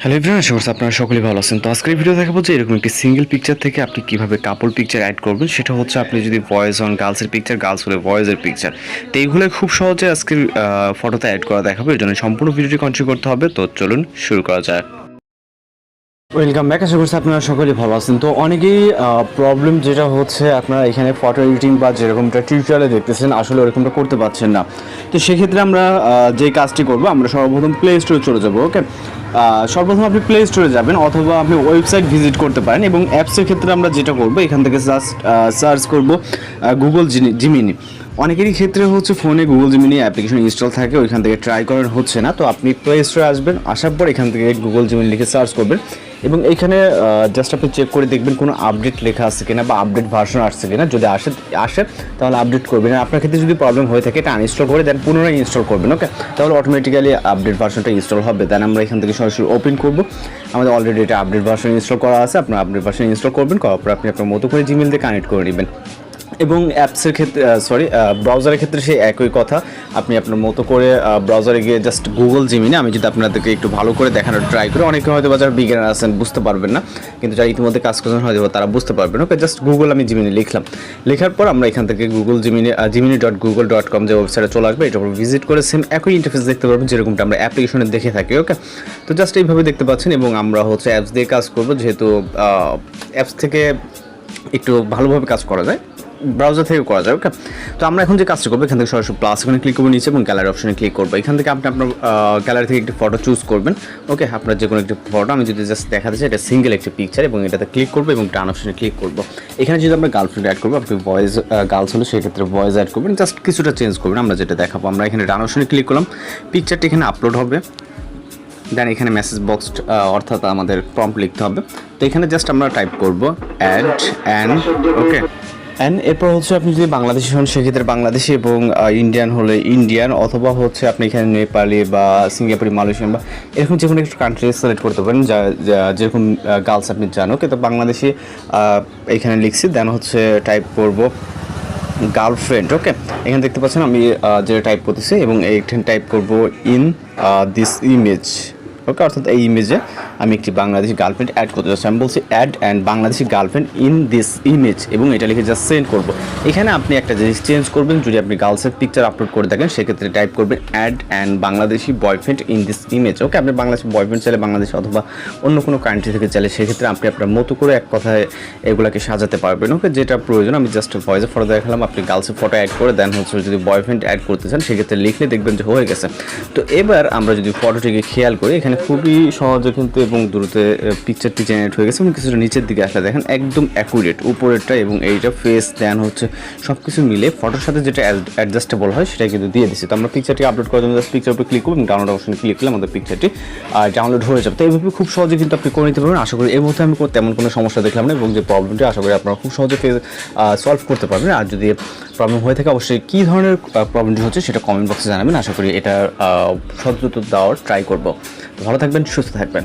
Hello everyone, আশা করছি আপনারা সকলেই ভালো আছেন। তো আজকের ভিডিও দেখাবো যে এরকম একটি সিঙ্গেল পিকচার থেকে আপনি কিভাবে কাপল পিকচার অ্যাড করবেন। সেটা হচ্ছে আপনি যদি বয়েজ হন, গার্লসের পিকচার, গার্লস হলে বয়েজের পিকচার। তো এইগুলো খুব সহজে আজকের ফটোতে অ্যাড করা দেখাবো। এর জন্য সম্পূর্ণ ভিডিওটি কন্টিনিউ করতে হবে। তো চলুন শুরু করা যাক। ওয়েলকাম ব্যাক, আশা করছি আপনারা সকলেই ভালো আছেন। তো অনেকেই প্রবলেম যেটা হচ্ছে, আপনারা এখানে ফটো এডিটিং বা যেরকমটা টিউটোরিয়ালে দেখতেছেন আসলে ওরকমটা করতে পারছেন না। তো সেক্ষেত্রে আমরা যে কাজটি করবো, আমরা সর্বপ্রথম প্লে স্টোরে চলে যাবো। ওকে, সর্বপ্রথম আপনি প্লে স্টোরে যাবেন অথবা আপনি ওয়েবসাইট ভিজিট করতে পারেন। এবং অ্যাপসের ক্ষেত্রে আমরা যেটা করবো, এখান থেকে জাস্ট সার্চ করবো গুগল জিমিনি। অনেকেরই ক্ষেত্রে হচ্ছে ফোনে গুগল জিমিনি অ্যাপ্লিকেশন ইনস্টল থাকে, ওইখান থেকে ট্রাই করার হচ্ছে না। তো আপনি প্লে স্টোরে আসবেন, আসার পর এখান থেকে গুগল জিমিনি লিখে সার্চ করবেন এবং এইখানে জাস্ট আপনি চেক করে দেখবেন কোনো আপডেট লেখা আছে কিনা বা আপডেট ভার্সন আসছে কিনা। যদি আসে তাহলে আপডেট করবেন। আপনার ক্ষেত্রে যদি প্রবলেম হয়ে থাকে, এটা আনইনস্টল করে দেন পুনরায় ইনস্টল করবেন। ওকে, তাহলে অটোমেটিক্যালি আপডেট ভার্সনটা ইনস্টল হবে। দেন আমরা এখান থেকে সরাসরি ওপেন করবো। আমাদের অলরেডি এটা আপডেট ভার্সন ইনস্টল করা আছে। আপনার আপডেট ভার্সন ইনস্টল করবেন, করার পর আপনি আপনার মতো করে জিমেল দিয়ে কানেক্ট করে নেবেন। এবং অ্যাপসের ক্ষেত্রে ব্রাউজারের ক্ষেত্রে সেই একই কথা। আপনি আপনার মতো করে ব্রাউজারে গিয়ে জাস্ট গুগল জিমিনি, আমি যদি আপনাদেরকে একটু ভালো করে দেখানোর ট্রাই করি, অনেকে হয়তো যারা বিগিনার আছেন বুঝতে পারবেন না, কিন্তু যারা ইতিমধ্যে কাজ করছেন হয়তো তারা বুঝতে পারবেন। ওকে, জাস্ট গুগল আমি জিমিনি লিখলাম। লেখার পর আমরা এখান থেকে গুগল জিমিনি.google.com যে ওয়েবসাইটে চলে আসবে, এটার উপর ভিজিট করে সেম একই ইন্টারফেস দেখতে পারবেন যেরকমটা আমরা অ্যাপ্লিকেশনে দেখে থাকি। ওকে, তো জাস্ট এইভাবে দেখতে পাচ্ছেন। এবং আমরা হচ্ছে অ্যাপস দিয়ে কাজ করবো, যেহেতু অ্যাপস থেকে একটু ভালোভাবে কাজ করা যায়, ব্রাউজার থেকে করা যায়। ওকে, তো আমরা এখন যে কাজটা করবো, এখান থেকে সরাসরি প্লাস এখানে ক্লিক করবো নিচে এবং গ্যালারি অপশনে ক্লিক করবো। এখান থেকে আপনি আপনার গ্যালারি থেকে একটি ফটো চুজ করবেন। ওকে, আপনার যে কোনো একটি ফটো, আমি যদি জাস্ট দেখাতে চাই এটা সিঙ্গেল একটি পিকচার, এবং এটাতে ক্লিক করবো এবং ডান অপশনে ক্লিক করবো। এখানে যদি আমরা গার্লফ্রেন্ড অ্যাড করবো, আপনি বয়েজ গার্লস হলে সেক্ষেত্রে বয়েজ অ্যাড করবেন, জাস্ট কিছুটা চেঞ্জ করবেন। আমরা যেটা দেখাবো, আমরা এখানে ডান অপশনে ক্লিক করলাম, পিকচারটি এখানে আপলোড হবে। দেন এখানে মেসেজ বক্স অর্থাৎ আমাদের প্রম্পট লিখতে হবে। তো এখানে জাস্ট আমরা টাইপ করবো অ্যাড অ্যান্ড। ওকে, অ্যান্ড এরপর হচ্ছে আপনি যদি বাংলাদেশি হন সেক্ষেত্রে বাংলাদেশি, এবং ইন্ডিয়ান হলে ইন্ডিয়ান, অথবা হচ্ছে আপনি এখানে নেপালি বা সিঙ্গাপুরি, মালয়েশিয়ান বা এরকম যে কোনো একটু কান্ট্রি সিলেক্ট করতে পারেন, যেরকম গার্লস আপনি জানো। ওকে, তো বাংলাদেশি এখানে লিখছি। দেন হচ্ছে টাইপ করব গার্লফ্রেন্ড। ওকে, এখানে দেখতে পাচ্ছেন আমি যেটা টাইপ করতেছি, এবং এইখানে টাইপ করব ইন দিস ইমেজ। ওকে, অর্থাৎ এই ইমেজে আমি একটি বাংলাদেশি গার্লফ্রেন্ড অ্যাড করতে চাচ্ছি। আমি বলছি add and Bangladeshi girlfriend in this image, এবং এটা লিখে জাস্ট সেন্ড করবো। এখানে আপনি একটা জিনিস চেঞ্জ করবেন, যদি আপনি গার্লসের পিকচার আপলোড করে থাকেন সেক্ষেত্রে টাইপ করবেন add and Bangladeshi boyfriend in this image. Okay, আপনি বাংলাদেশি বয়ফ্রেন্ড চাইলে বাংলাদেশ, অথবা অন্য কোনো কান্ট্রি থেকে চাইলে সেক্ষেত্রে আপনি আপনার মতো করে এক কথায় এগুলোকে সাজাতে পারবেন। ওকে, যেটা প্রয়োজন, আমি জাস্ট ভয়েসের ফটো দেখালাম, আপনি গার্লসের ফটো অ্যাড করে দেন হচ্ছে যদি বয়ফ্রেন্ড অ্যাড করতে চান সেক্ষেত্রে লিখলে দেখবেন যে হয়ে গেছে। তো এবার আমরা যদি ফটোটিকে খেয়াল করি, এখানে খুবই সহজে কিন্তু এবং দ্রুত পিকচারটি জেনারেট হয়ে গেছে। এবং কিছুটা নিচের দিকে আসলে দেখেন একদম অ্যাকুরেট উপরেরটা, এবং এইটা ফেস দেন হচ্ছে সব কিছু মিলে ফটোর সাথে যেটা অ্যাডজাস্টেবল হয় সেটা কিন্তু দিয়ে দিচ্ছি। তো আমরা পিকচারটি আপলোড করার জন্য জাস্ট পিকচার উপরে ক্লিক করব এবং ডাউনলোড অপশনে ক্লিক করলে আমাদের পিকচারটি ডাউনলোড হয়ে যাবে। তো এইভাবে খুব সহজে কিন্তু আপনি করে নিতে পারবেন। আশা করি এই মুহূর্তে আমি তেমন কোনো সমস্যা দেখলাম না, এবং যে প্রবলেমটি আশা করি আপনারা খুব সহজে সলভ করতে পারবেন। আর যদি প্রবলেম হয়ে থাকে অবশ্যই কী ধরনের প্রবলেমটি হচ্ছে সেটা কমেন্ট বক্সে জানাবেন। আশা করি এটা সদ্রুত দেওয়ার ট্রাই করবো। ভালো থাকবেন, সুস্থ থাকবেন।